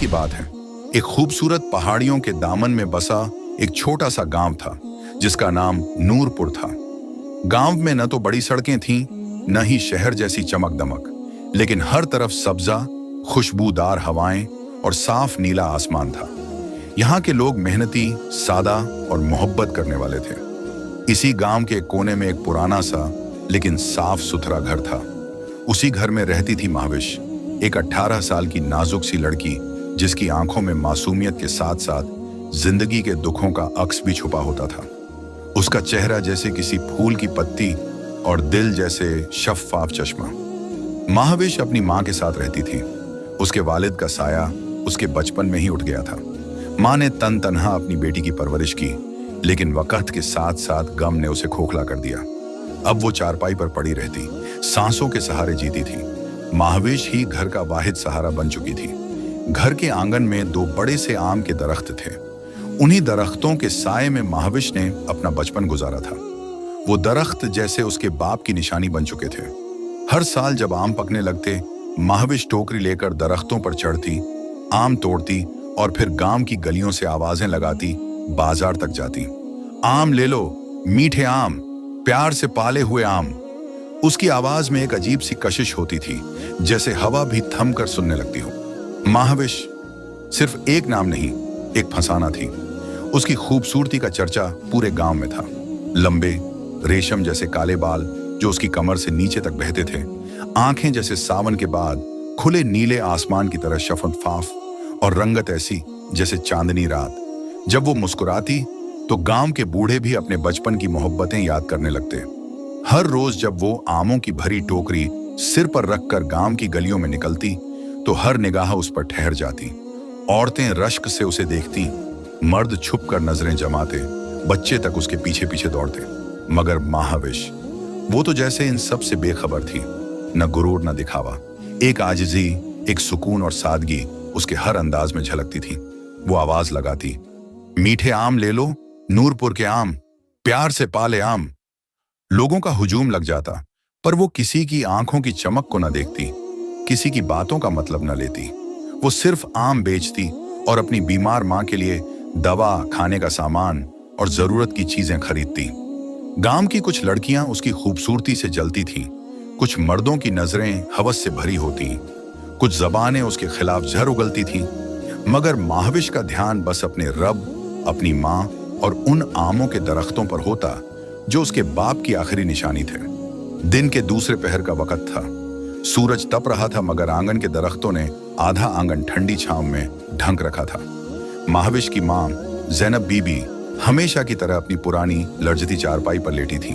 की बात है। एक खूबसूरत पहाड़ियों के दामन में बसा एक छोटा सा गांव था जिसका नाम नूरपुर था। गांव में न तो बड़ी सड़कें थीं, न ही शहर जैसी चमक दमक, लेकिन हर तरफ सब्जा, खुशबूदार हवाएं और साफ नीला आसमान था। यहाँ के लोग मेहनती, सादा और मोहब्बत करने वाले थे। इसी गांव के कोने में एक पुराना सा लेकिन साफ सुथरा घर था। उसी घर में रहती थी महाविश, एक 18 साल की नाजुक सी लड़की जिसकी आंखों में मासूमियत के साथ साथ जिंदगी के दुखों का अक्स भी छुपा होता था। उसका चेहरा जैसे किसी फूल की पत्ती और दिल जैसे शफ्फाफ चश्मा। महाविश अपनी माँ के साथ रहती थी। उसके वालिद का साया उसके बचपन में ही उठ गया था। माँ ने तन तनहा अपनी बेटी की परवरिश की, लेकिन वक्त के साथ साथ गम ने उसे खोखला कर दिया। अब वो चारपाई पर पड़ी रहती, सांसों के सहारे जीती थी। महाविश ही घर का वाहिद सहारा बन चुकी थी। घर के आंगन में 2 बड़े से आम के दरख्त थे। उन्हीं दरख्तों के साए में महाविश ने अपना बचपन गुजारा था। वो दरख्त जैसे उसके बाप की निशानी बन चुके थे। हर साल जब आम पकने लगते, महाविश टोकरी लेकर दरख्तों पर चढ़ती, आम तोड़ती और फिर गांव की गलियों से आवाजें लगाती बाजार तक जाती। आम ले लो, मीठे आम, प्यार से पाले हुए आम। उसकी आवाज में एक अजीब सी कशिश होती थी, जैसे हवा भी थम कर सुनने लगती हो। महाविश सिर्फ एक नाम नहीं, एक फसाना थी। उसकी खूबसूरती का चर्चा पूरे गांव में था। लंबे रेशम जैसे काले बाल जो उसकी कमर से नीचे तक बहते थे, आंखें जैसे सावन के बाद खुले नीले आसमान की तरह शफाफ, और रंगत ऐसी जैसे चांदनी रात। जब वो मुस्कुराती तो गांव के बूढ़े भी अपने बचपन की मोहब्बतें याद करने लगते। हर रोज जब वो आमों की भरी टोकरी सिर पर रखकर गांव की गलियों में निकलती तो हर निगाह उस पर ठहर जाती। औरतें रश्क से उसे देखती, मर्द छुप कर नजरें जमाते, बच्चे तक उसके पीछे पीछे दौड़ते। मगर महाविश, वो तो जैसे इन सब से बेखबर थी। न गुरूर न दिखावा, एक आजिजी, एक सुकून और सादगी उसके हर अंदाज में झलकती थी। वो आवाज लगाती, मीठे आम ले लो, नूरपुर के आम, प्यार से पाले आम। लोगों का हुजूम लग जाता, पर वो किसी की आंखों की चमक को न देखती, किसी की बातों का मतलब न लेती। वो सिर्फ आम बेचती और अपनी बीमार माँ के लिए दवा, खाने का सामान और जरूरत की चीजें खरीदती। गांव की कुछ लड़कियां उसकी खूबसूरती से जलती थीं, कुछ मर्दों की नजरें हवस से भरी होती, कुछ जबानें उसके खिलाफ झर उगलती थीं, मगर महाविश का ध्यान बस अपने रब, अपनी माँ और उन आमों के दरख्तों पर होता जो उसके बाप की आखिरी निशानी थे। दिन के दूसरे पहर का वक्त था। सूरज तप रहा था, मगर आंगन के दरख्तों ने आधा आंगन ठंडी छांव में ढंक रखा था। महाविश की माँ ज़ैनब बीबी हमेशा की तरह अपनी पुरानी लर्जती चारपाई पर लेटी थी।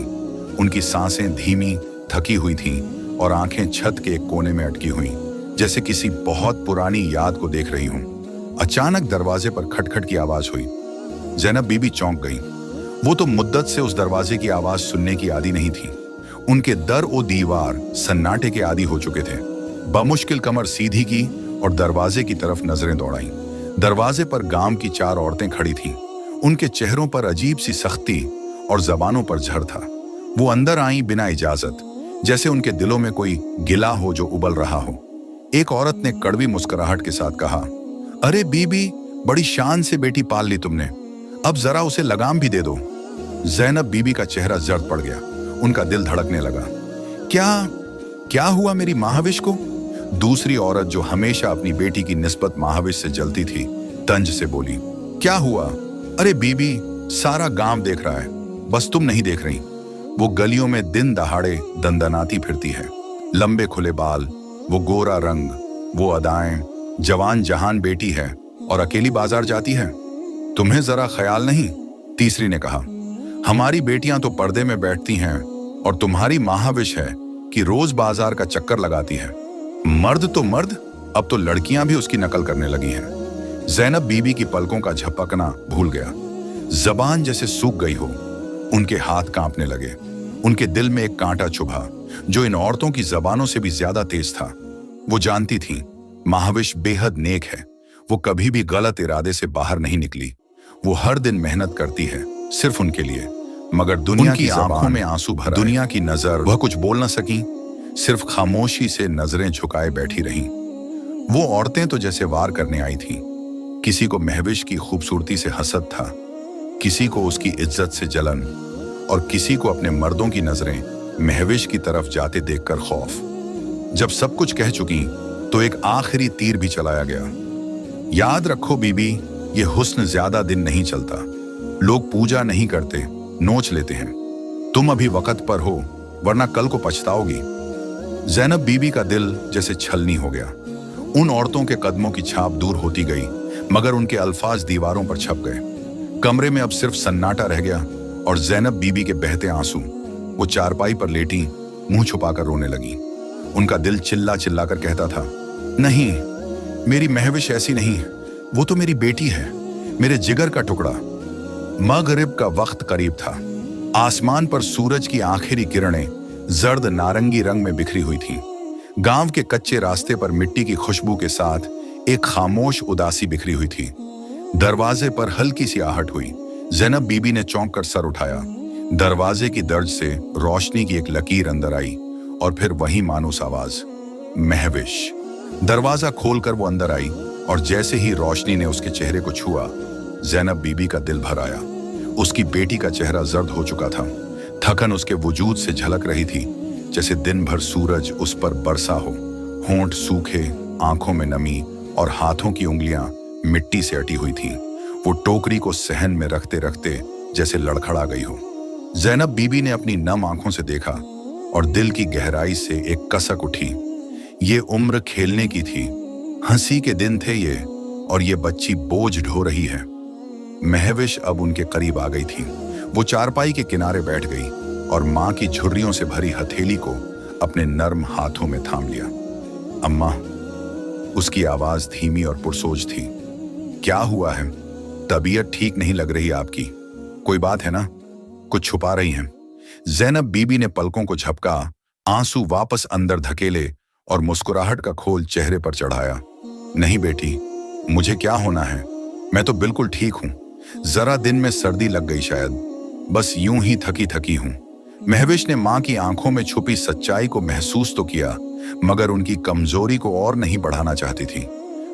उनकी सांसें धीमी, थकी हुई थीं और आंखें छत के एक कोने में अटकी हुई, जैसे किसी बहुत पुरानी याद को देख रही हूं। अचानक दरवाजे पर खटखट की आवाज हुई। ज़ैनब बीबी चौंक गई। वो तो मुद्दत से उस दरवाजे की आवाज सुनने की आदी नहीं थी। उनके दर ओ दीवार सन्नाटे के आदी हो चुके थे। बमुश्किल कमर सीधी की और दरवाजे की तरफ नजरें दौड़ाईं। दरवाजे पर गांव की 4 औरतें खड़ी थीं। उनके चेहरों पर अजीब सी सख्ती और जबानों पर झर था। वो अंदर आईं बिना इजाजत, जैसे उनके दिलों में कोई गिला हो जो उबल रहा हो। एक औरत ने कड़वी मुस्कुराहट के साथ कहा, अरे बीबी, बड़ी शान से बेटी पाल ली तुमने, अब जरा उसे लगाम भी दे दो। ज़ैनब बीबी का चेहरा जर्द पड़ गया। उनका दिल धड़कने लगा। क्या हुआ मेरी महाविश को? दूसरी औरत, जो हमेशा अपनी बेटी की निस्बत महाविश से जलती थी, तंज से बोली, क्या हुआ? अरे बीबी, सारा गांव देख रहा है, बस तुम नहीं देख रही। वो गलियों में दिन दहाड़े दंदनाती फिरती है। लंबे खुले बाल, वो गोरा रंग, वो अदाएं, जवान जहान बेटी है और अकेली बाजार जाती है। तुम्हें जरा ख्याल नहीं? तीसरी ने कहा, हमारी बेटियां तो पर्दे में बैठती हैं और तुम्हारी महाविश है कि रोज बाजार का चक्कर लगाती है। मर्द तो मर्द, अब तो लड़कियां भी उसकी नकल करने लगी हैं। ज़ैनब बीबी की पलकों का झपकना भूल गया। जबान जैसे सूख गई हो। उनके हाथ कांपने लगे। उनके दिल में एक कांटा चुभा जो इन औरतों की जबानों से भी ज्यादा तेज था। वो जानती थीं, महाविश बेहद नेक है। वो कभी भी गलत इरादे से बाहर नहीं निकली। वो हर दिन मेहनत करती है सिर्फ उनके लिए, मगर दुनिया की आंखों में आंसू भरा, दुनिया की नजर। वह कुछ बोल न सकी, सिर्फ खामोशी से नजरें झुकाए बैठी रहीं। वो औरतें तो जैसे वार करने आई थीं। किसी को महविश की खूबसूरती से हसद था, किसी को उसकी इज्जत से जलन, और किसी को अपने मर्दों की नजरें महविश की तरफ जाते देखकर खौफ। जब सब कुछ कह चुकी तो एक आखिरी तीर भी चलाया गया। याद रखो बीबी, ये हुस्न ज्यादा दिन नहीं चलता। लोग पूजा नहीं करते, नोच लेते हैं। तुम अभी वक्त पर हो, वरना कल को पछताओगी। ज़ैनब बीबी का दिल जैसे छलनी हो गया। उन औरतों के कदमों की छाप दूर होती गई, मगर उनके अल्फाज दीवारों पर छप गए। कमरे में अब सिर्फ सन्नाटा रह गया और ज़ैनब बीबी के बहते आंसू। वो चारपाई पर लेटी मुंह छुपाकर रोने लगी। उनका दिल चिल्ला चिल्ला कर कहता था, नहीं, मेरी महविश ऐसी नहीं, वो तो मेरी बेटी है, मेरे जिगर का टुकड़ा। मगरिब का वक्त करीब था। आसमान पर सूरज की आखिरी किरणें जर्द नारंगी रंग में बिखरी हुई थीं। गांव के कच्चे रास्ते पर मिट्टी की खुशबू के साथ एक खामोश उदासी बिखरी हुई थी। दरवाजे पर हल्की सी आहट हुई। ज़ैनब बीबी ने चौंक कर सर उठाया। दरवाजे की दर्ज से रोशनी की एक लकीर अंदर आई और फिर वही मानूस आवाज, महविश। दरवाजा खोलकर वो अंदर आई और जैसे ही रोशनी ने उसके चेहरे को छुआ, ज़ैनब बीबी का दिल भर आया। उसकी बेटी का चेहरा जर्द हो चुका था। थकन उसके वजूद से झलक रही थी, जैसे दिन भर सूरज उस पर बरसा हो। होंठ सूखे, आंखों में नमी और हाथों की उंगलियां मिट्टी से अटी हुई थीं। वो टोकरी को सहन में रखते रखते जैसे लड़खड़ा गई हो। ज़ैनब बीबी ने अपनी नम आंखों से देखा और दिल की गहराई से एक कसक उठी। ये उम्र खेलने की थी, हंसी के दिन थे ये, और ये बच्ची बोझ ढो रही है। महविश अब उनके करीब आ गई थी। वो चारपाई के किनारे बैठ गई और मां की झुर्रियों से भरी हथेली को अपने नर्म हाथों में थाम लिया। अम्मा, उसकी आवाज धीमी और पुरसोज थी। क्या हुआ है? तबीयत ठीक नहीं लग रही आपकी। कोई बात है ना? कुछ छुपा रही हैं? ज़ैनब बीबी ने पलकों को झपका, आंसू वापस अंदर धकेले और मुस्कुराहट का खोल चेहरे पर चढ़ाया। नहीं बेटी, मुझे क्या होना है? मैं तो बिल्कुल ठीक हूं। जरा दिन में सर्दी लग गई शायद, बस यूं ही थकी थकी हूं। महविश ने मां की आंखों में छुपी सच्चाई को महसूस तो किया, मगर उनकी कमजोरी को और नहीं बढ़ाना चाहती थी।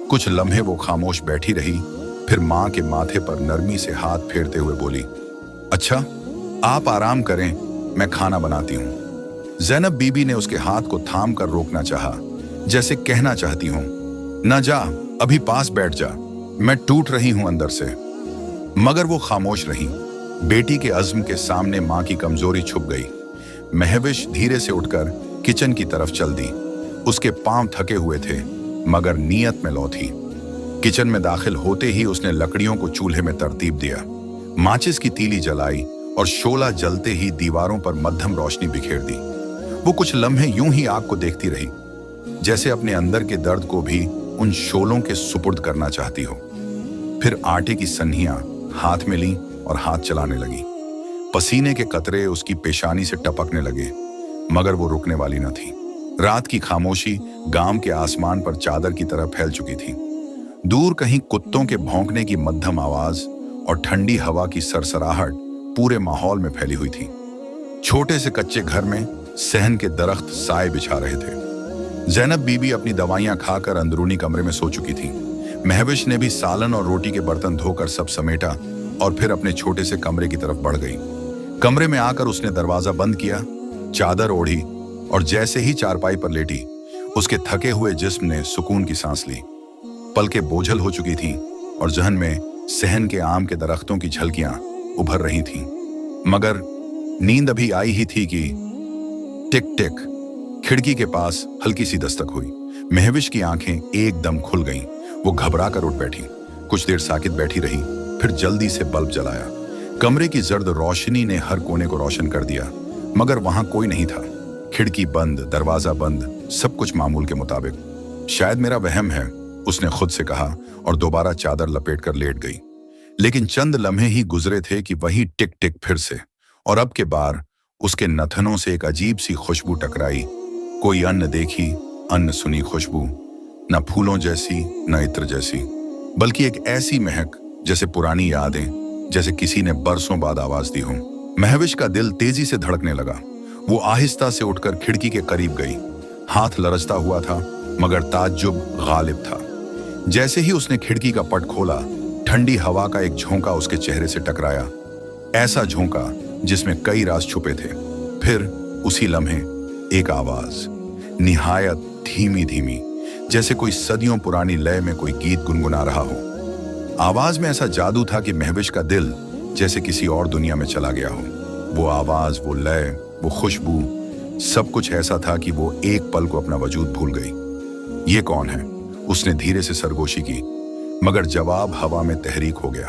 कुछ लम्हे वो खामोश बैठी रही, फिर मां के माथे पर नरमी से हाथ फेरते हुए बोली, अच्छा, आप आराम करें, मैं खाना बनाती हूं। ज़ैनब बीबी ने उसके हाथ को थाम कर रोकना चाहा, जैसे कहना चाहती हूं, न जा, अभी पास बैठ जा, मैं टूट रही हूं अंदर से। मगर वो खामोश रही। बेटी के अज़्म के सामने मां की कमजोरी छुप गई। महविश धीरे से उठकर किचन की तरफ चल दी। उसके पांव थके हुए थे, मगर नीयत में लौ थी। किचन में दाखिल होते ही उसने लकड़ियों को चूल्हे में तरतीब दिया। माचिस की तीली जलाई और शोला जलते ही दीवारों पर मध्यम रोशनी बिखेर दी। वो कुछ लम्हे यूं ही आग को देखती रही, जैसे अपने अंदर के दर्द को भी उन शोलों के सुपुर्द करना चाहती हो। फिर आटे की सन्हियां हाथ में ली और हाथ चलाने लगी। पसीने के कतरे उसकी पेशानी से टपकने लगे, मगर वो रुकने वाली न थी। रात की खामोशी गांव के आसमान पर चादर की तरह फैल चुकी थी। दूर कहीं कुत्तों के भौंकने की मध्यम आवाज और ठंडी हवा की सरसराहट पूरे माहौल में फैली हुई थी। छोटे से कच्चे घर में सहन के दरख्त साए बिछा रहे थे। ज़ैनब बीबी अपनी दवाइयां खाकर अंदरूनी कमरे में सो चुकी थी। महविश ने भी सालन और रोटी के बर्तन धोकर सब समेटा और फिर अपने छोटे से कमरे की तरफ बढ़ गई। कमरे में आकर उसने दरवाजा बंद किया, चादर ओढ़ी और जैसे ही चारपाई पर लेटी, उसके थके हुए जिस्म ने सुकून की सांस ली। पलकें बोझल हो चुकी थीं और जहन में सहन के आम के दरख्तों की झलकियां उभर रही थीं। मगर नींद अभी आई ही थी कि टिक टिक, खिड़की के पास हल्की सी दस्तक हुई। महविश की आंखें एकदम खुल गईं। वो घबरा कर उठ बैठी। कुछ देर साकित बैठी रही, फिर जल्दी से बल्ब जलाया। कमरे की जर्द रोशनी ने हर कोने को रोशन कर दिया, मगर वहां कोई नहीं था। खिड़की बंद, दरवाजा बंद, सब कुछ मामूल के मुताबिक। शायद मेरा वहम है, उसने खुद से कहा और दोबारा चादर लपेट कर लेट गई। लेकिन चंद लम्हे ही गुजरे थे कि वही टिक टिक फिर से, और अब के बार उसके नथनों से एक अजीब सी खुशबू टकराई। कोई अन्न देखी, अन्न सुनी खुशबू, न फूलों जैसी न इत्र जैसी, बल्कि एक ऐसी महक जैसे पुरानी यादें, जैसे किसी ने बरसों बाद आवाज दी हो। महविश का दिल तेजी से धड़कने लगा। वो आहिस्ता से उठकर खिड़की के करीब गई। हाथ लरजता हुआ था, मगर ताज्जुब गालिब था। जैसे ही उसने खिड़की का पट खोला, ठंडी हवा का एक झोंका उसके चेहरे से टकराया, ऐसा झोंका जिसमें कई राज छुपे थे। फिर उसी लम्हे एक आवाज, निहायत धीमी धीमी, जैसे कोई सदियों पुरानी लय में कोई गीत गुनगुना रहा हो। आवाज में ऐसा जादू था कि महविश का दिल जैसे किसी और दुनिया में चला गया हो। वो आवाज, वो लय, वो खुशबू, सब कुछ ऐसा था कि वो एक पल को अपना वजूद भूल गई। ये कौन है? उसने धीरे से सरगोशी की, मगर जवाब हवा में तहरीक हो गया।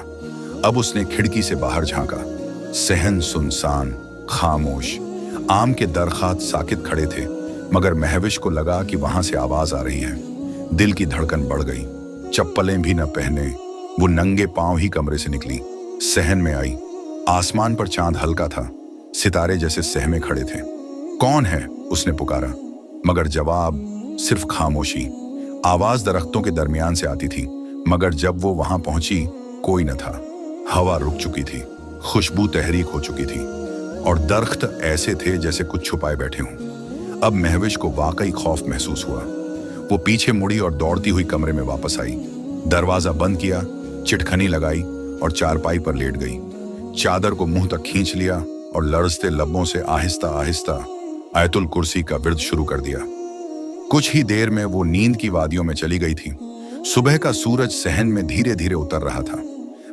अब उसने खिड़की से बाहर झांका। सहन सुनसान, खामोश। आम के दरख्त साकित खड़े थे, मगर महविश को लगा कि वहां से आवाज आ रही है। दिल की धड़कन बढ़ गई। चप्पलें भी न पहने वो नंगे पांव ही कमरे से निकली, सहन में आई। आसमान पर चांद हल्का था, सितारे जैसे सहमे खड़े थे। कौन है? उसने पुकारा, मगर जवाब सिर्फ खामोशी। आवाज दरख्तों के दरमियान से आती थी, मगर जब वो वहां पहुंची कोई न था। हवा रुक चुकी थी, खुशबू तहरीक हो चुकी थी, और दरख्त ऐसे थे जैसे कुछ छुपाए बैठे हों। अब महविश को वाकई खौफ महसूस हुआ। वो पीछे मुड़ी और दौड़ती हुई कमरे में वापस आई। दरवाजा बंद किया, चिटखनी लगाई और चारपाई पर लेट गई। चादर को मुंह तक खींच लिया और लरजते लबों से आहिस्ता आहिस्ता आयतुल कुर्सी का विर्द शुरू कर दिया। कुछ ही देर में वो नींद की वादियों में चली गई थी। सुबह का सूरज सहन में धीरे धीरे उतर रहा था।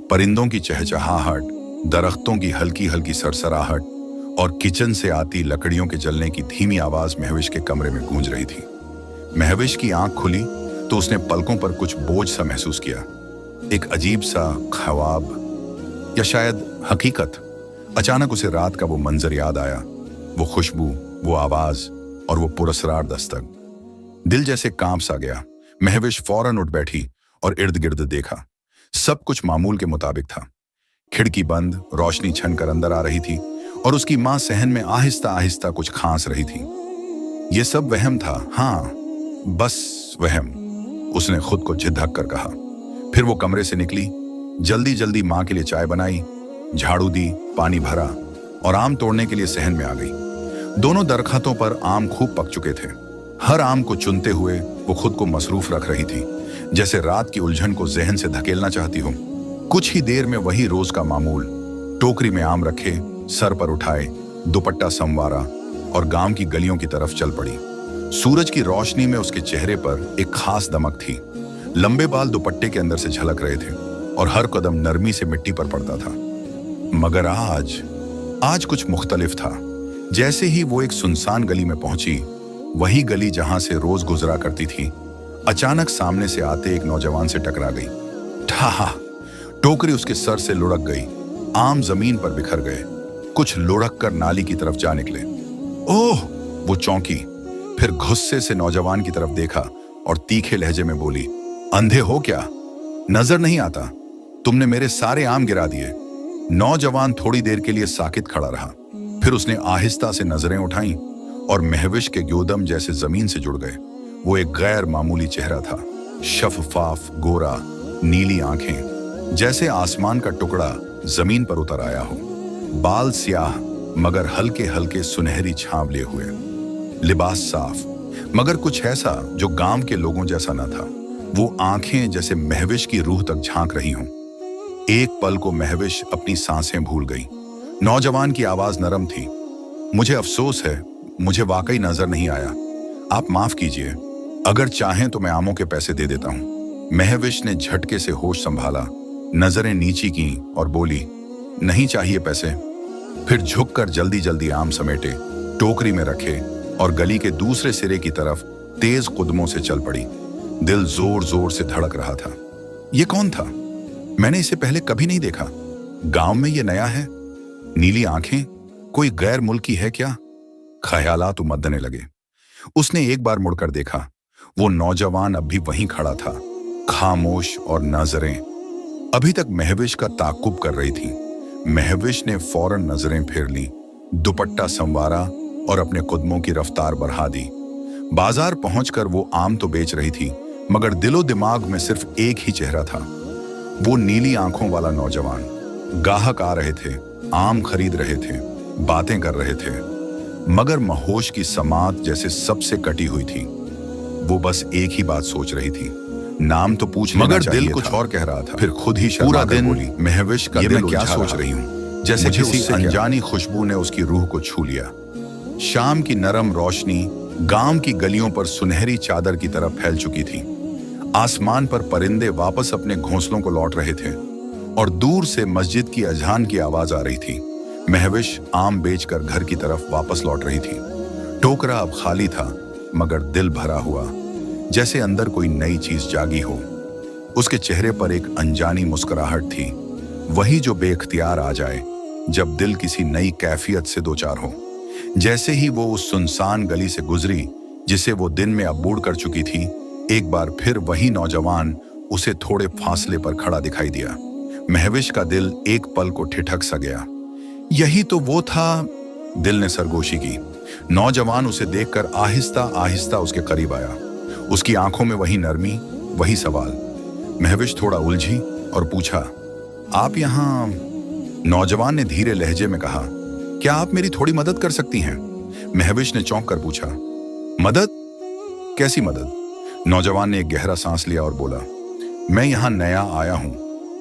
परिंदों की चहचहाहट, दरख्तों की हल्की हल्की सरसराहट और किचन से आती लकड़ियों के जलने की धीमी आवाज महविश के कमरे में गूंज रही थी। महविश की आंख खुली तो उसने पलकों पर कुछ बोझ सा महसूस किया। एक अजीब सा ख्वाब या शायद हकीकत। अचानक उसे रात का वो मंजर याद आया, वो खुशबू, वो आवाज और वो पुरस्रार दस्तक। दिल जैसे कांप सा गया। महविश फौरन उठ बैठी और इर्द गिर्द देखा। सब कुछ मामूल के मुताबिक था। खिड़की बंद, रोशनी छन कर अंदर आ रही थी और उसकी मां सहन में आहिस्ता आहिस्ता कुछ खांस रही थी। ये सब वहम था, हाँ बस वहम, उसने खुद को झिझक कर कहा। फिर वो कमरे से निकली, जल्दी जल्दी मां के लिए चाय बनाई, झाड़ू दी, पानी भरा और आम तोड़ने के लिए सहन में आ गई। दोनों दरख्तों पर आम खूब पक चुके थे। हर आम को चुनते हुए वो खुद को मसरूफ रख रही थी, जैसे रात की उलझन को जहन से धकेलना चाहती हो। कुछ ही देर में वही रोज का मामूल। टोकरी में आम रखे, सर पर उठाए, दुपट्टा संवारा और गांव की गलियों की तरफ चल पड़ी। सूरज की रोशनी में उसके चेहरे पर एक खास दमक थी। लंबे बाल दुपट्टे के अंदर से झलक रहे थे और हर कदम नरमी से मिट्टी पर पड़ता था। मगर आज कुछ मुख्तलिफ था। जैसे ही वो एक सुनसान गली में पहुंची, वही गली जहां से रोज गुजरा करती थी, अचानक सामने से आते एक नौजवान से टकरा गई। ठा! टोकरी उसके सर से लुढ़क गई। आम जमीन पर बिखर गए। कुछ लुढ़क कर नाली की तरफ जा निकले। ओह! वो चौंकी, फिर गुस्से से नौजवान की तरफ देखा और तीखे लहजे में बोली, अंधे हो क्या? नजर नहीं आता? तुमने मेरे सारे आम गिरा दिए। नौजवान थोड़ी देर के लिए साकित खड़ा रहा, फिर उसने आहिस्ता से नजरें उठाईं और महविश के ग्योदम जैसे जमीन से जुड़ गए। वो एक गैर मामूली चेहरा था, शफाफ, गोरा, नीली आंखें, जैसे आसमान का टुकड़ा जमीन पर उतर आया हो। बाल स्याह मगर हल्के हल्के सुनहरी छांव लिए हुए। लिबास साफ मगर कुछ ऐसा जो गांव के लोगों जैसा न था। वो आंखें जैसे महविश की रूह तक झांक रही हों। एक पल को महविश अपनी सांसें भूल गई। नौजवान की आवाज नरम थी, मुझे अफसोस है, मुझे वाकई नजर नहीं आया। आप माफ कीजिए, अगर चाहें तो मैं आमों के पैसे दे देता हूं। महविश ने झटके से होश संभाला, नजरें नीची की और बोली, नहीं चाहिए पैसे। फिर झुककर जल्दी जल्दी आम समेटे, टोकरी में रखे और गली के दूसरे सिरे की तरफ तेज कदमों से चल पड़ी। दिल जोर जोर से धड़क रहा था। ये कौन था? मैंने इसे पहले कभी नहीं देखा। गांव में ये नया है। नीली आंखें, कोई गैर मुल्की है क्या? ख्यालात उमड़ने लगे। उसने एक बार मुड़कर देखा। वो नौजवान अब भी वहीं खड़ा था, खामोश, और नजरें अभी तक महविश का ताकुब कर रही थी। महविश ने फौरन नजरें फेर ली, दुपट्टा संवारा और अपने कदमों की रफ्तार बढ़ा दी। बाजार पहुंचकर वो आम तो बेच रही थी, मगर दिलो दिमाग में सिर्फ एक ही चेहरा था, वो नीली आंखों वाला नौजवान। गाहक आ रहे थे, आम खरीद रहे थे, बातें कर रहे थे, मगर महोश की समात जैसे सबसे कटी हुई थी। वो बस एक ही बात सोच रही थी, नाम तो पूछ लेना मगर चाहिए दिल कुछ था। और कह रहा था। फिर खुद ही पूरा शर्मा कर दिन बोली, महविश का ये दिल मैं क्या उलझा सोच रहा। रही हूँ, जैसे मुझे किसी उससे क्या? अनजानी खुशबू ने उसकी रूह को छू लिया। शाम की नरम रोशनी गांव की गलियों पर सुनहरी चादर की तरह फैल चुकी थी। आसमान पर परिंदे वापस अपने घोंसलों को लौट रहे थे और दूर से मस्जिद की अजान की आवाज आ रही थी। महविश आम बेचकर घर की तरफ वापस लौट रही थी। टोकरा अब खाली था, मगर दिल भरा हुआ, जैसे अंदर कोई नई चीज जागी हो। उसके चेहरे पर एक अनजानी मुस्कुराहट थी, वही जो बेख्तियार आ जाए जब दिल किसी नई कैफियत से दो चार हो। जैसे ही वो उस सुनसान गली से गुजरी जिसे वो दिन में अबूढ़ कर चुकी थी, एक बार फिर वही नौजवान उसे थोड़े फासले पर खड़ा दिखाई दिया। महविश का दिल एक पल को ठिठक सा गया। यही तो वो था, दिल ने सरगोशी की। नौजवान उसे देखकर आहिस्ता आहिस्ता उसके करीब आया। उसकी आंखों में वही नरमी, वही सवाल। महविश थोड़ा उलझी और पूछा, आप यहाँ? नौजवान ने धीरे लहजे में कहा, क्या आप मेरी थोड़ी मदद कर सकती हैं? महविश ने चौंक कर पूछा, मदद? कैसी मदद? नौजवान ने एक गहरा सांस लिया और बोला, मैं यहाँ नया आया हूँ,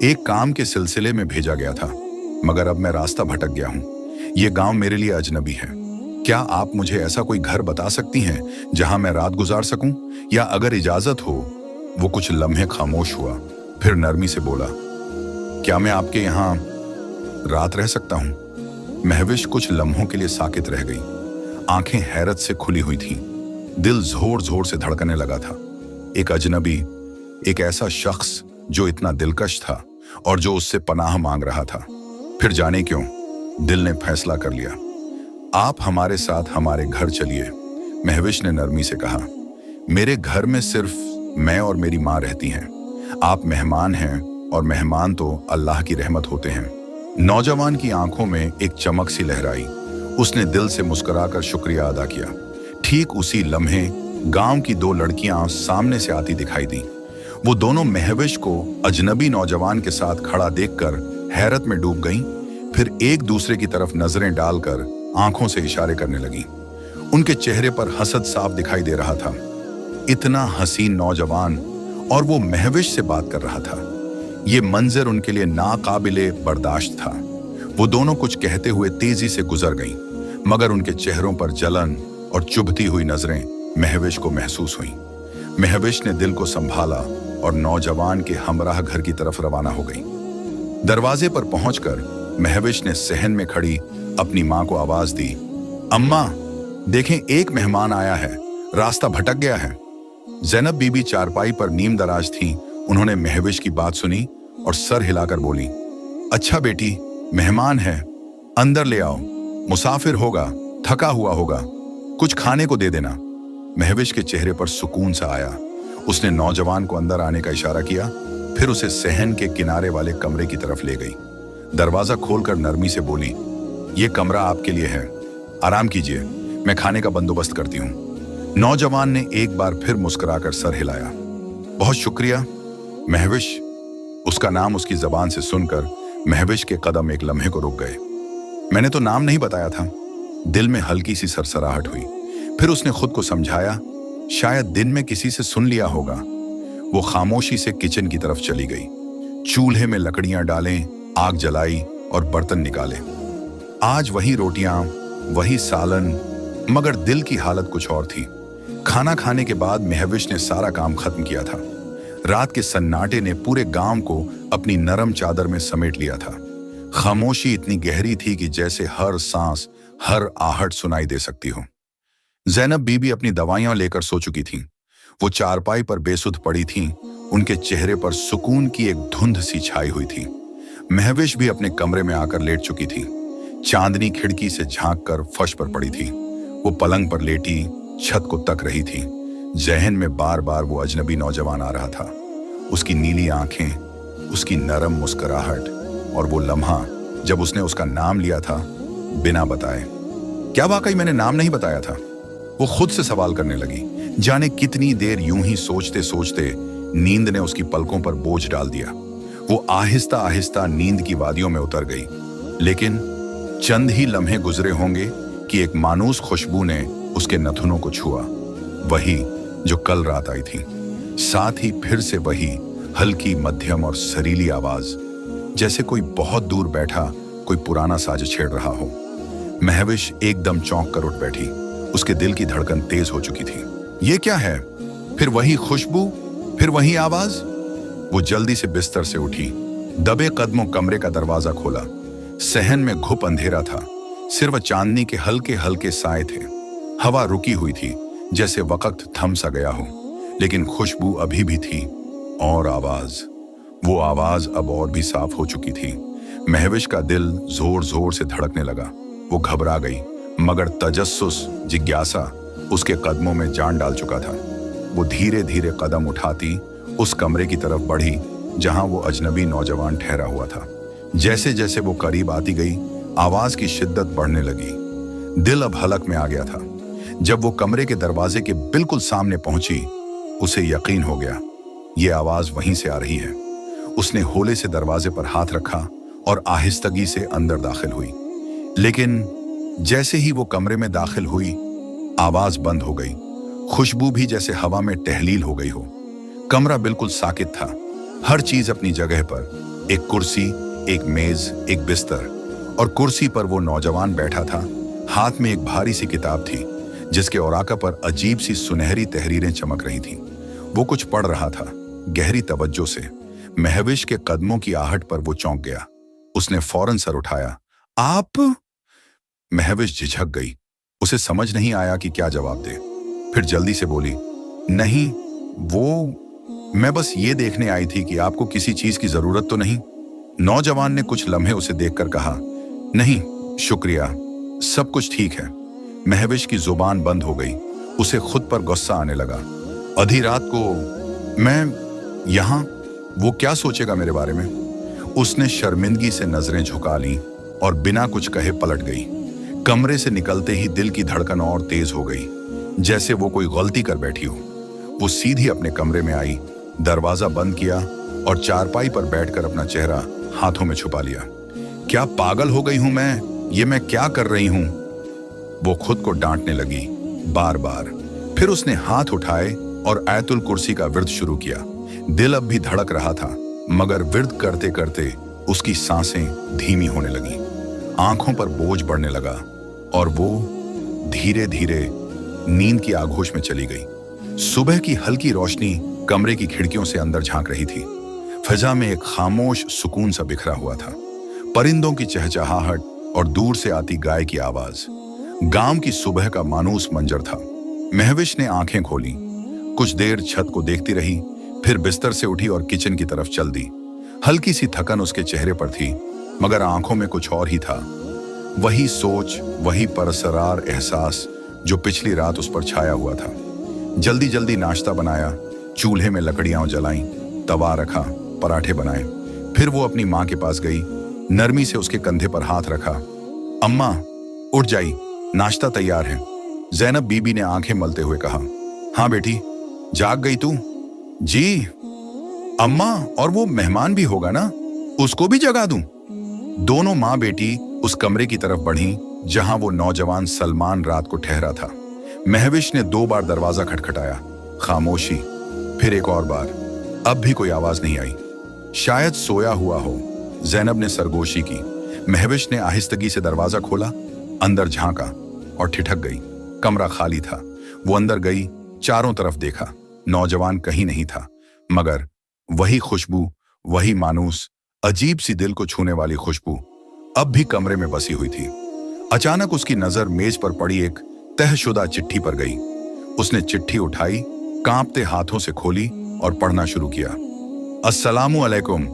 एक काम के सिलसिले में भेजा गया था, मगर अब मैं रास्ता भटक गया हूँ। ये गांव मेरे लिए अजनबी है। क्या आप मुझे ऐसा कोई घर बता सकती हैं जहां मैं रात गुजार सकूं? या अगर इजाजत हो। वो कुछ लम्हे खामोश हुआ, फिर नरमी से बोला, क्या मैं आपके यहाँ रात रह सकता हूं? महविश कुछ लम्हों के लिए साकित रह गई। आंखें हैरत से खुली हुई थीं। दिल जोर जोर से धड़कने लगा था। एक अजनबी, एक ऐसा शख्स जो इतना दिलकश था और जो उससे पनाह मांग रहा था। फिर जाने क्यों, दिल ने फैसला कर लिया, आप हमारे साथ हमारे घर चलिए। महविश ने नरमी से कहा, मेरे घर में सिर्फ मैं और मेरी माँ रहती हैं। आप मेहमान हैं और मेहमान तो अल्लाह की रहमत होते हैं। नौजवान की आंखों में एक चमक सी लहराई। उसने दिल से मुस्कुराकर शुक्रिया अदा किया। ठीक उसी लम्हे गांव की दो लड़कियां सामने से आती दिखाई दी। वो दोनों महविश को अजनबी नौजवान के साथ खड़ा देखकर हैरत में डूब गईं, फिर एक दूसरे की तरफ नजरें डालकर आंखों से इशारे करने लगीं। उनके चेहरे पर हसद साफ दिखाई दे रहा था। इतना हसीन नौजवान और वो महविश से बात कर रहा था। ये मंजर उनके लिए नाकाबिले बर्दाश्त था। वो दोनों कुछ कहते हुए तेजी से गुजर गईं, मगर उनके चेहरों पर जलन और चुभती हुई नजरें महविश को महसूस हुईं। महविश ने दिल को संभाला और नौजवान के हमराह घर की तरफ रवाना हो गई। दरवाजे पर पहुंचकर महविश ने सहन में खड़ी अपनी मां को आवाज दी, अम्मा देखें, एक मेहमान आया है, रास्ता भटक गया है। ज़ैनब बीबी चारपाई पर नीम दराज थी। उन्होंने महविश की बात सुनी और सर हिलाकर बोली, अच्छा बेटी, मेहमान है, अंदर ले आओ, मुसाफिर होगा, थका हुआ होगा, कुछ खाने को दे देना। महविश के चेहरे पर सुकून सा आया। उसने नौजवान को अंदर आने का इशारा किया, फिर उसे सहन के किनारे वाले कमरे की तरफ ले गई। दरवाजा खोलकर नरमी से बोली, ये कमरा आपके लिए है, आराम कीजिए, मैं खाने का बंदोबस्त करती हूँ। नौजवान ने एक बार फिर मुस्कुराकर सर हिलाया। बहुत शुक्रिया महविश। उसका नाम उसकी जबान से सुनकर महविश के कदम एक लम्हे को रुक गए। मैंने तो नाम नहीं बताया था। दिल में हल्की सी सरसराहट हुई। फिर उसने खुद को समझाया, शायद दिन में किसी से सुन लिया होगा। वो खामोशी से किचन की तरफ चली गई। चूल्हे में लकड़ियां डालें, आग जलाई और बर्तन निकाले। आज वही रोटियां, वही सालन, मगर दिल की हालत कुछ और थी। खाना खाने के बाद महविश ने सारा काम खत्म किया था। रात के सन्नाटे ने पूरे गांव को अपनी नरम चादर में समेट लिया था। खामोशी इतनी गहरी थी कि जैसे हर सांस, हर आहट सुनाई दे सकती हो। ज़ैनब बीबी अपनी दवाइयां लेकर सो चुकी थीं। वो चारपाई पर बेसुध पड़ी थीं। उनके चेहरे पर सुकून की एक धुंध सी छाई हुई थी। महविश भी अपने कमरे में आकर लेट चुकी थी। चांदनी खिड़की से झांककर फर्श पर पड़ी थी। वो पलंग पर लेटी छत को तक रही थी। जहन में बार बार वो अजनबी नौजवान आ रहा था। उसकी नीली आंखें, उसकी नरम मुस्कुराहट और वो लम्हा जब उसने उसका नाम लिया था बिना बताए। क्या वाकई मैंने नाम नहीं बताया था? वो खुद से सवाल करने लगी। जाने कितनी देर यूं ही सोचते सोचते नींद ने उसकी पलकों पर बोझ डाल दिया। वो आहिस्ता आहिस्ता नींद की वादियों में उतर गई। लेकिन चंद ही लम्हे गुजरे होंगे कि एक मानूस खुशबू ने उसके नथुनों को छुआ। वही जो कल रात आई थी। साथ ही फिर से वही हल्की, मध्यम और सरीली आवाज, जैसे कोई बहुत दूर बैठा कोई पुराना साज छेड़ रहा हो। महविश एकदम चौंक कर उठ बैठी। उसके दिल की धड़कन तेज हो चुकी थी। ये क्या है? फिर वही खुशबू, फिर वही आवाज। वो जल्दी से बिस्तर से उठी, दबे कदमों कमरे का दरवाजा खोला। सहन में घुप अंधेरा था, सिर्फ चांदनी के हल्के हल्के साए थे। हवा रुकी हुई थी, जैसे वक्त थम सा गया हो, लेकिन खुशबू अभी भी थी। और आवाज, वो आवाज अब और भी साफ हो चुकी थी। महविश का दिल जोर जोर से धड़कने लगा। वो घबरा गई, मगर तजस्सुस, जिज्ञासा उसके कदमों में जान डाल चुका था। वो धीरे धीरे कदम उठाती उस कमरे की तरफ बढ़ी जहां वो अजनबी नौजवान ठहरा हुआ था। जैसे जैसे वो करीब आती गई, आवाज की शिद्दत बढ़ने लगी। दिल अब हलक में आ गया था। जब वो कमरे के दरवाजे के बिल्कुल सामने पहुंची, उसे यकीन हो गया, ये आवाज वहीं से आ रही है। उसने होले से दरवाजे पर हाथ रखा और आहिस्तगी से अंदर दाखिल हुई। लेकिन जैसे ही वो कमरे में दाखिल हुई, आवाज बंद हो गई। खुशबू भी जैसे हवा में टहलील हो गई हो। कमरा बिल्कुल साकित था, हर चीज अपनी जगह पर। एक कुर्सी, एक मेज, एक बिस्तर, और कुर्सी पर वो नौजवान बैठा था। हाथ में एक भारी सी किताब थी, जिसके औराका पर अजीब सी सुनहरी तहरीरें चमक रही थीं। वो कुछ पढ़ रहा था, गहरी तवज्जो से। महविश के कदमों की आहट पर वो चौंक गया। उसने फौरन सर उठाया। आप? महविश झिझक गई। उसे समझ नहीं आया कि क्या जवाब दे। फिर जल्दी से बोली, नहीं, वो मैं बस ये देखने आई थी कि आपको किसी चीज की जरूरत तो नहीं। नौजवान ने कुछ लम्हे उसे देखकर कहा, नहीं शुक्रिया, सब कुछ ठीक है। महविश की जुबान बंद हो गई। उसे खुद पर गुस्सा आने लगा। आधी रात को मैं यहां, वो क्या सोचेगा मेरे बारे में? उसने शर्मिंदगी से नजरें झुका ली और बिना कुछ कहे पलट गई। कमरे से निकलते ही दिल की धड़कन और तेज हो गई, जैसे वो कोई गलती कर बैठी हो। वो सीधी अपने कमरे में आई, दरवाजा बंद किया और चारपाई पर बैठकर अपना चेहरा हाथों में छुपा लिया। क्या पागल हो गई हूं मैं? ये मैं क्या कर रही हूं? वो खुद को डांटने लगी बार बार। फिर उसने हाथ उठाए और आयतुल कुर्सी का विर्द शुरू किया। दिल अब भी धड़क रहा था, मगर विर्द करते करते उसकी सांसें धीमी होने लगी। आंखों पर बोझ बढ़ने लगा और वो धीरे धीरे नींद की आगोश में चली गई। सुबह की हल्की रोशनी कमरे की खिड़कियों से अंदर झांक रही थी। फिजा में एक खामोश सुकून सा बिखरा हुआ था। परिंदों की चहचहाहट और दूर से आती गाय की आवाज, गांव की सुबह का मानूस मंजर था। महविश ने आंखें खोली, कुछ देर छत को देखती रही, फिर बिस्तर से उठी और किचन की तरफ चल दी। हल्की सी थकन उसके चेहरे पर थी, मगर आंखों में कुछ और ही था। वही सोच, वही परसरार एहसास जो पिछली रात उस पर छाया हुआ था। जल्दी जल्दी नाश्ता बनाया, चूल्हे में लकड़ियां जलाईं, तवा रखा, पराठे बनाए। फिर वो अपनी माँ के पास गई, नरमी से उसके कंधे पर हाथ रखा। अम्मा उठ जाई, नाश्ता तैयार है। जैनब बीबी ने आंखें मलते हुए कहा। हाँ बेटी, जाग गई तू? जी अम्मा, और वो मेहमान भी होगा ना, उसको भी जगा दूं? दोनों माँ बेटी उस कमरे की तरफ बढ़ी जहां वो नौजवान सलमान रात को ठहरा था। महविश ने 2 बार दरवाजा खटखटाया। खामोशी। फिर एक और बार। अब भी कोई आवाज नहीं आई। शायद सोया हुआ हो। जैनब ने सरगोशी की। महविश ने आहिस्तगी से दरवाजा खोला, अंदर झांका और ठिठक गई। कमरा खाली था। वो अंदर गई, चारों तरफ देखा। नौजवान कहीं नहीं था, मगर वही खुशबू, वही मानूस, अजीब सी दिल को छूने वाली खुशबू अब भी कमरे में बसी हुई थी। अचानक उसकी नजर मेज पर पड़ी एक तहशुदा चिट्ठी पर गई। उसने चिट्ठी उठाई, कांपते हाथों से खोली और पढ़ना शुरू किया। अस्सलामु अलैकुम,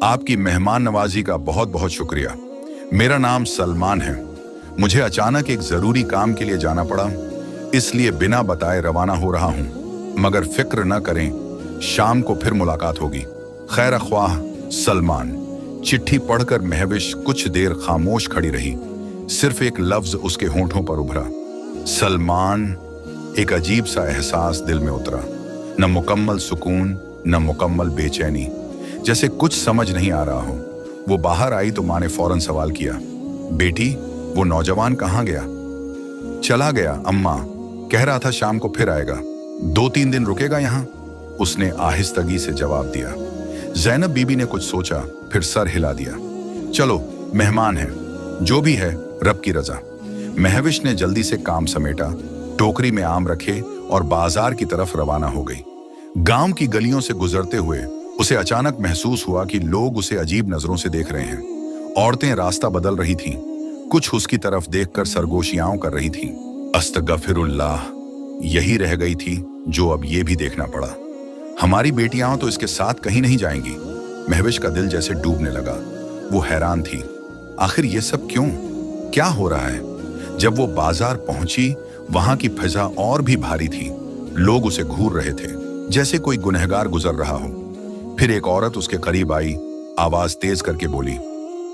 आपकी मेहमान नवाजी का बहुत बहुत शुक्रिया। मेरा नाम सलमान है। मुझे अचानक एक जरूरी काम के लिए जाना पड़ा, इसलिए बिना बताए रवाना हो रहा हूं। मगर फिक्र न करें, शाम को फिर मुलाकात होगी। खैर ख्वाह सलमान। चिट्ठी पढ़कर महविश कुछ देर खामोश खड़ी रही। सिर्फ एक लफ्ज उसके होंठों पर उभरा, सलमान। एक अजीब सा एहसास दिल में उतरा, न मुकम्मल सुकून, न मुकम्मल बेचैनी, जैसे कुछ समझ नहीं आ रहा हो। वो बाहर आई तो माँ ने फौरन सवाल किया, बेटी वो नौजवान कहाँ गया? चला गया अम्मा, कह रहा था शाम को फिर आएगा। 2-3 दिन रुकेगा यहाँ? उसने आहिस्तगी से जवाब दिया। ज़ैनब बीबी ने कुछ सोचा, फिर सर हिला दिया। चलो, मेहमान है, जो भी है रब की रजा। महविश ने जल्दी से काम समेटा, टोकरी में आम रखे और बाजार की तरफ रवाना हो गई। गांव की गलियों से गुजरते हुए उसे अचानक महसूस हुआ कि लोग उसे अजीब नजरों से देख रहे हैं। औरतें रास्ता बदल रही थीं, कुछ उसकी तरफ देखकर सरगोशियां कर रही थीं। अस्तगफिरुल्लाह, यही रह गई थी जो अब ये भी देखना पड़ा। हमारी बेटियां तो इसके साथ कहीं नहीं जाएंगी। महविश का दिल जैसे डूबने लगा। वो हैरान थी, आखिर ये सब क्यों, क्या हो रहा है? जब वो बाजार पहुंची, वहां की फिजा और भी भारी थी। लोग उसे घूर रहे थे, जैसे कोई गुनहगार गुजर रहा हो। फिर एक औरत उसके करीब आई, आवाज तेज करके बोली,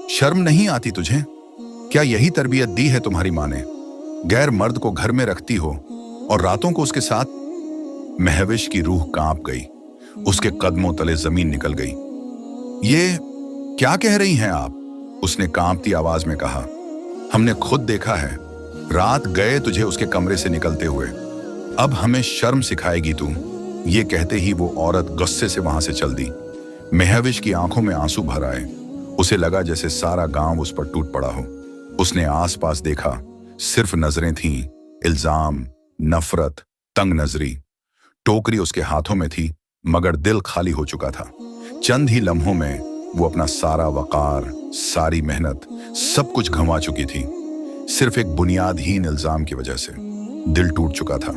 शर्म नहीं आती तुझे? क्या यही तरबियत दी है तुम्हारी माँ ने? गैर मर्द को घर में रखती हो और रातों को उसके साथ। महविश की रूह कांप गई, उसके कदमों तले जमीन निकल गई। ये क्या कह रही हैं आप? उसने कांपती आवाज में कहा। हमने खुद देखा है, रात गए तुझे उसके कमरे से निकलते हुए, अब हमें शर्म सिखाएगी तू? ये कहते ही वो औरत गुस्से से वहां से चल दी। महविश की आंखों में आंसू भर आए। उसे लगा जैसे सारा गांव उस पर टूट पड़ा हो। उसने आसपास देखा, सिर्फ नजरें थीं, इल्जाम, नफरत, तंग नजरी। टोकरी उसके हाथों में थी, मगर दिल खाली हो चुका था। चंद ही लम्हों में वो अपना सारा वकार, सारी मेहनत, सब कुछ गंवा चुकी थी, सिर्फ एक बुनियादहीन इल्जाम की वजह से। दिल टूट चुका था।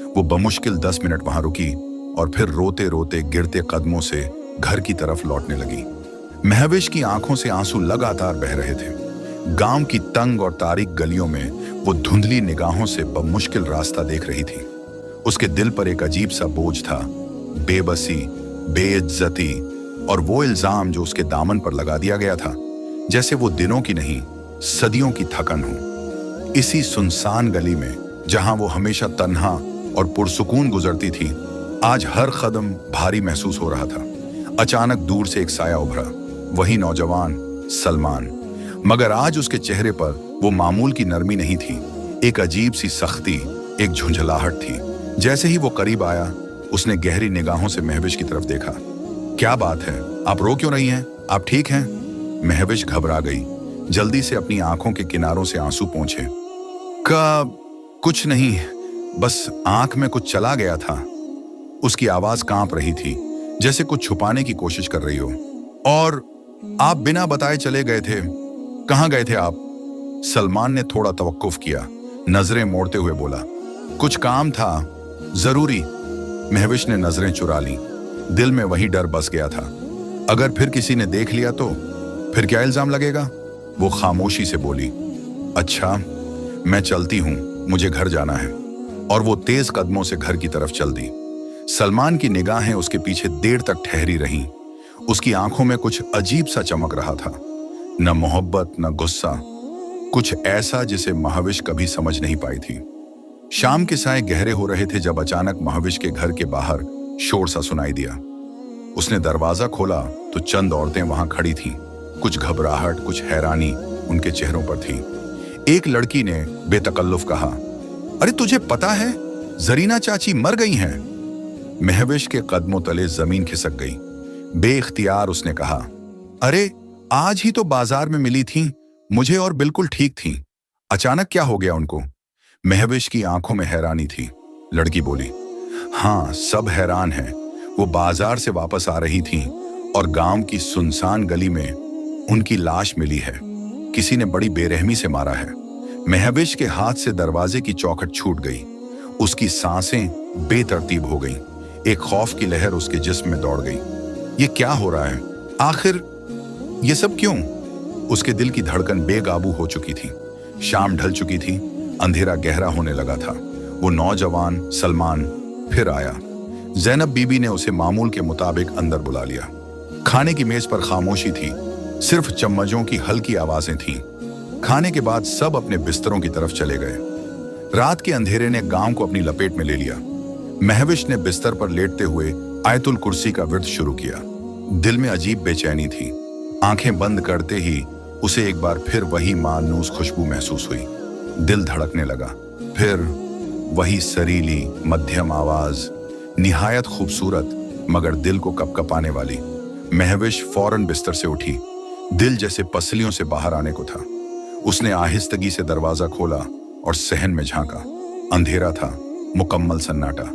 वो बमुश्किल 10 मिनट वहां रुकी और फिर रोते रोते गिरते कदमों से घर की तरफ लौटने लगी। महविश की आंखों से आंसू लगातार बह रहे थे। गांव की तंग और तारीक गलियों में वो धुंधली निगाहों से बमुश्किल रास्ता देख रही थी। उसके दिल पर एक अजीब सा बोझ था, बेबसी, बेइज्जती और वो इल्जाम जो उसके दामन पर लगा दिया गया था, जैसे वो दिनों की नहीं, सदियों की थकन हो। इसी सुनसान गली में, जहां वो हमेशा तन्हा और पुरसुकून गुजरती थी, आज हर कदम भारी महसूस हो रहा था। अचानक दूर से एक साया उभरा, वही नौजवान सलमान। मगर आज उसके चेहरे पर वो मामूल की नरमी नहीं थी, एक अजीब सी सख्ती, एक झुंझलाहट थी। जैसे ही वो करीब आया, उसने गहरी निगाहों से महविश की तरफ देखा। क्या बात है, आप रो क्यों रही हैं? आप ठीक हैं? महविश घबरा गई, जल्दी से अपनी आंखों के किनारों से आंसू पोंछे। कुछ नहीं, बस आंख में कुछ चला गया था। उसकी आवाज कांप रही थी, जैसे कुछ छुपाने की कोशिश कर रही हो। और आप बिना बताए चले गए थे, कहाँ गए थे आप? सलमान ने थोड़ा तवक्कुफ किया, नजरें मोड़ते हुए बोला, कुछ काम था, जरूरी। महविश ने नजरें चुरा ली। दिल में वही डर बस गया था, अगर फिर किसी ने देख लिया तो फिर क्या इल्जाम लगेगा? वो खामोशी से बोली, अच्छा मैं चलती हूं, मुझे घर जाना है। और वो तेज कदमों से घर की तरफ चल दी। सलमान की निगाहें उसके पीछे देर तक ठहरी रहीं। उसकी आंखों में कुछ अजीब सा चमक रहा था, न मोहब्बत न गुस्सा, कुछ ऐसा जिसे महविश कभी समझ नहीं पाई थी। शाम के साए गहरे हो रहे थे जब अचानक महविश के घर के बाहर शोर सा सुनाई दिया। उसने दरवाजा खोला तो चंद औरतें वहां खड़ी थीं। कुछ घबराहट, कुछ हैरानी उनके चेहरों पर थी। एक लड़की ने बेतकल्लुफ कहा, अरे तुझे पता है जरीना चाची मर गई हैं? महविश के कदमों तले जमीन खिसक गई। बेइख्तियार उसने कहा, अरे आज ही तो बाजार में मिली थीं मुझे और बिल्कुल ठीक थीं, अचानक क्या हो गया उनको? महविश की आंखों में हैरानी थी। लड़की बोली, हाँ सब हैरान हैं। वो बाजार से वापस आ रही थीं और गांव की सुनसान गली में उनकी लाश मिली है। किसी ने बड़ी बेरहमी से मारा है। महविश के हाथ से दरवाजे की चौखट छूट गई। उसकी सांसें बेतरतीब हो गईं। एक खौफ की लहर उसके जिस्म में दौड़ गई। ये क्या हो रहा है? आखिर ये सब क्यों? उसके दिल की धड़कन बेकाबू हो चुकी थी। शाम ढल चुकी थी, अंधेरा गहरा होने लगा था। वो नौजवान सलमान फिर आया। ज़ैनब बीबी ने उसे मामूल के मुताबिक अंदर बुला लिया। खाने की मेज पर खामोशी थी, सिर्फ चम्मचों की हल्की आवाजें थीं। खाने के बाद सब अपने बिस्तरों की तरफ चले गए। रात के अंधेरे ने गांव को अपनी लपेट में ले लिया। महविश ने बिस्तर पर लेटते हुए आयतुल कुर्सी का विर्द शुरू किया। दिल में अजीब बेचैनी थी। आंखें बंद करते ही उसे एक बार फिर वही मानूस खुशबू महसूस हुई। दिल धड़कने लगा। फिर वही सरीली मध्यम आवाज, निहायत खूबसूरत मगर दिल को कपकपाने वाली। महविश फौरन बिस्तर से उठी, दिल जैसे पसलियों से बाहर आने को था। उसने आहिस्तगी से दरवाजा खोला और सहन में झांका। अंधेरा था, मुकम्मल सन्नाटा,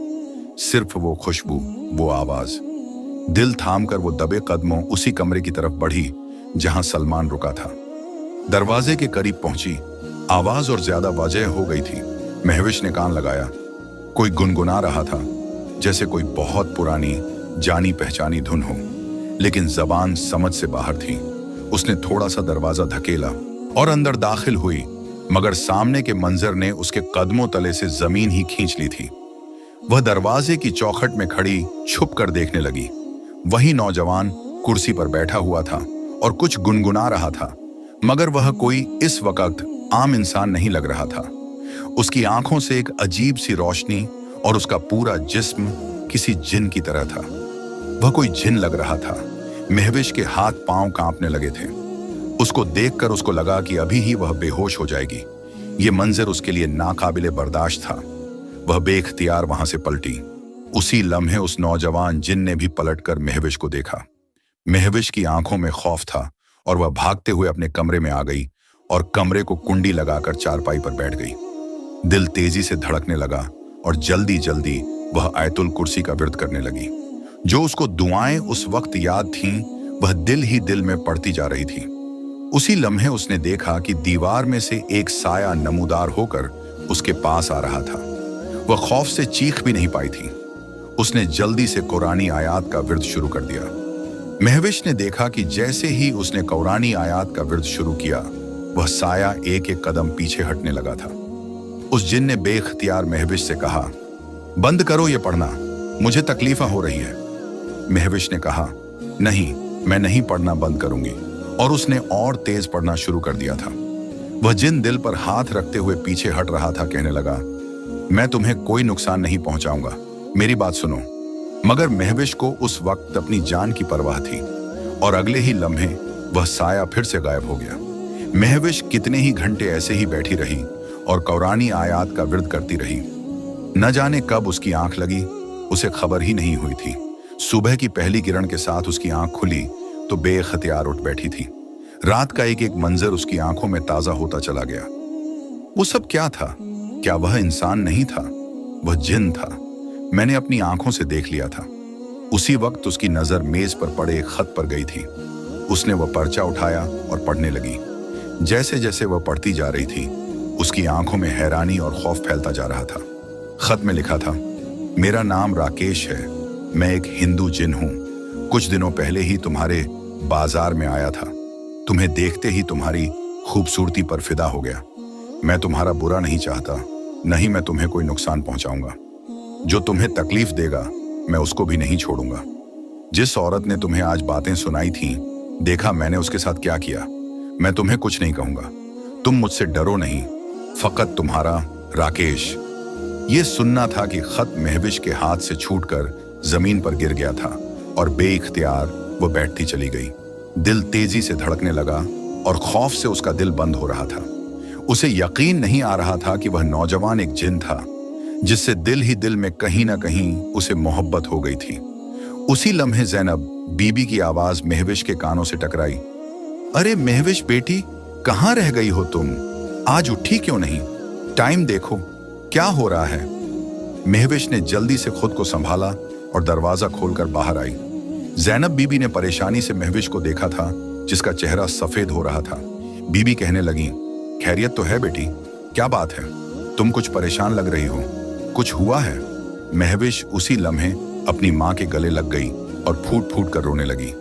सिर्फ वो खुशबू, वो आवाज। दिल थाम कर वो दबे कदमों उसी कमरे की तरफ बढ़ी जहां सलमान रुका था। दरवाजे के करीब पहुंची, आवाज और ज्यादा वाजह हो गई थी। महविश ने कान लगाया। कोई गुनगुना रहा था, जैसे कोई बहुत पुरानी जानी पहचानी धुन हो, लेकिन जबान समझ से बाहर थी। उसने थोड़ा सा दरवाजा धकेला और अंदर दाखिल हुई, मगर सामने के मंजर ने उसके कदमों तले से जमीन ही खींच ली थी। वह दरवाजे की चौखट में खड़ी छुप कर देखने लगी। वही नौजवान कुर्सी पर बैठा हुआ था और कुछ गुनगुना रहा था, मगर वह कोई इस वक्त आम इंसान नहीं लग रहा था। उसकी आंखों से एक अजीब सी रोशनी और उसका पूरा जिस्म किसी जिन की तरह था। वह कोई जिन लग रहा था। महविश के हाथ पांव कांपने लगे थे। उसको देखकर उसको लगा कि अभी ही वह बेहोश हो जाएगी। ये मंजर उसके लिए नाकाबिले बर्दाश्त था। वह बेख्तियार वहां से पलटी। उसी लम्हे उस नौजवान जिन ने भी पलटकर महविश को देखा। महविश की आंखों में खौफ था और वह भागते हुए अपने कमरे में आ गई और कमरे को कुंडी लगाकर चारपाई पर बैठ गई। दिल तेजी से धड़कने लगा और जल्दी जल्दी वह आयतुल कुर्सी का विर्द करने लगी। जो उसको दुआएं उस वक्त याद थीं, वह दिल ही दिल में पड़ती जा रही थी। उसी लम्हे उसने देखा कि दीवार में से एक साया नमूदार होकर उसके पास आ रहा था। वह खौफ से चीख भी नहीं पाई थी। उसने जल्दी से कुरानी आयात का विर्द शुरू कर दिया। महविश ने देखा कि जैसे ही उसने कुरानी आयात का विर्द शुरू किया, वह साया एक एक कदम पीछे हटने लगा था। उस जिन ने बेख्तियार महविश से कहा, बंद करो ये पढ़ना, मुझे तकलीफा हो रही है। महविश ने कहा, नहीं, मैं नहीं पढ़ना बंद करूंगी, और उसने और तेज पढ़ना शुरू कर दिया था। वह जिन दिल पर हाथ रखते हुए पीछे हट रहा था कहने लगा, मैं तुम्हें कोई नुकसान नहीं पहुंचाऊंगा, मेरी बात सुनो। मगर महविश को उस वक्त अपनी जान की परवाह थी और अगले ही लम्हे वह साया फिर से गायब हो गया। महविश कितने ही घंटे ऐसे ही बैठी रही और कुरानी आयात का विर्द करती रही। न जाने कब उसकी आंख लगी, उसे खबर ही नहीं हुई थी। सुबह की पहली किरण के साथ उसकी आंख खुली तो बेख्तियार उठ बैठी थी। रात का एक एक मंजर उसकी आंखों में ताजा होता चला गया। वो सब क्या था? क्या वह इंसान नहीं था? वह जिन था। मैंने अपनी आंखों से देख लिया था। उसी वक्त उसकी नजर मेज पर पड़े एक खत पर गई थी। उसने वह पर्चा उठाया और पढ़ने लगी। जैसे जैसे वह पढ़ती जा रही थी, उसकी आंखों में हैरानी और खौफ फैलता जा रहा था। खत में लिखा था, मेरा नाम राकेश है, मैं एक हिंदू जिन हूं। कुछ दिनों पहले ही तुम्हारे बाजार में आया था। तुम्हें देखते ही तुम्हारी खूबसूरती पर फिदा हो गया। मैं तुम्हारा बुरा नहीं चाहता, नहीं मैं तुम्हें कोई नुकसान पहुंचाऊंगा। जो तुम्हें तकलीफ देगा मैं उसको भी नहीं छोड़ूंगा। जिस औरत ने तुम्हें आज बातें सुनाई थी, देखा मैंने उसके साथ क्या किया। मैं तुम्हें कुछ नहीं कहूंगा, तुम मुझसे डरो नहीं। फकत तुम्हारा राकेश। ये सुनना था कि खत महविश के हाथ से छूटकर जमीन पर गिर गया था और बेइख्तियार वो बैठती चली गई। दिल तेजी से धड़कने लगा और खौफ से उसका दिल बंद हो रहा था। उसे यकीन नहीं आ रहा था कि वह नौजवान एक जिन था जिससे दिल ही दिल में कहीं ना कहीं उसे मोहब्बत हो गई थी। उसी लम्हे ज़ैनब बीबी की आवाज महविश के कानों से टकराई। अरे महविश बेटी, कहाँ रह गई हो तुम? आज उठी क्यों नहीं? टाइम देखो, क्या हो रहा है? महविश ने जल्दी से खुद को संभाला और दरवाजा खोलकर बाहर आई। ज़ैनब बीबी ने परेशानी से महविश को देखा था, जिसका चेहरा सफेद हो रहा था। बीबी कहने लगी, खैरियत तो है बेटी? क्या बात है, तुम कुछ परेशान लग रही हो, कुछ हुआ है? महविश उसी लम्हे अपनी माँ के गले लग गई और फूट फूट कर रोने लगी।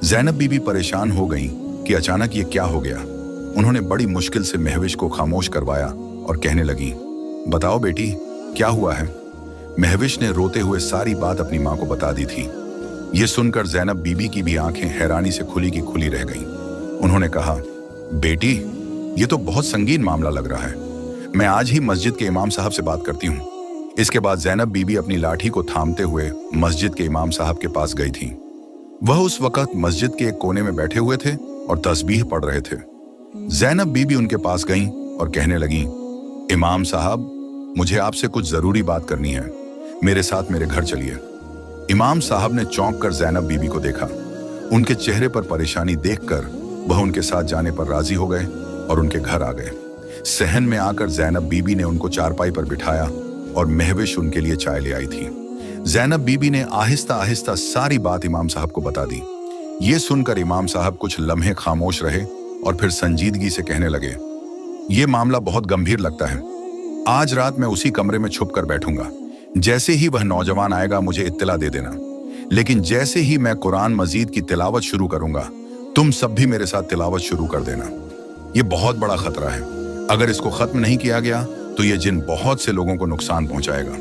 ज़ैनब बीबी परेशान हो गई कि अचानक ये क्या हो गया। उन्होंने बड़ी मुश्किल से महविश को खामोश करवाया और कहने लगी, बताओ बेटी, क्या हुआ है? महविश ने रोते हुए सारी बात अपनी माँ को बता दी थी। ये सुनकर ज़ैनब बीबी की भी आंखें हैरानी से खुली की खुली रह गईं। उन्होंने कहा, बेटी, ये तो बहुत संगीन मामला लग रहा है। मैं आज ही मस्जिद के इमाम साहब से बात करती हूँ। इसके बाद ज़ैनब बीबी अपनी लाठी को थामते हुए मस्जिद के इमाम साहब के पास गई थी। वह उस वक्त मस्जिद के एक कोने में बैठे हुए थे और तस्बीह पढ़ रहे थे। ज़ैनब बीबी उनके पास गईं और कहने लगी, इमाम साहब, मुझे आपसे कुछ जरूरी बात करनी है। मेरे साथ मेरे घर चलिए। इमाम साहब ने चौंक कर जैनब बीबी को देखा। उनके चेहरे पर परेशानी देखकर वह उनके साथ जाने पर राजी हो गए और उनके घर आ गए। सहन में आकर जैनब बीबी ने उनको चारपाई पर बिठाया और महविश उनके लिए चाय ले आई थी। जैनब बीबी ने आहिस्ता आहिस्ता सारी बात इमाम साहब को बता दी। ये सुनकर इमाम साहब कुछ लम्हे खामोश रहे और फिर संजीदगी से कहने लगे, ये मामला बहुत गंभीर लगता है। आज रात मैं उसी कमरे में छुप कर बैठूंगा। जैसे ही वह नौजवान आएगा मुझे इत्तला दे देना, लेकिन जैसे ही मैं कुरान मजीद की तिलावत शुरू करूंगा तुम सब भी मेरे साथ तिलावत शुरू कर देना। ये बहुत बड़ा खतरा है। अगर इसको खत्म नहीं किया गया तो ये जिन बहुत से लोगों को नुकसान पहुंचाएगा।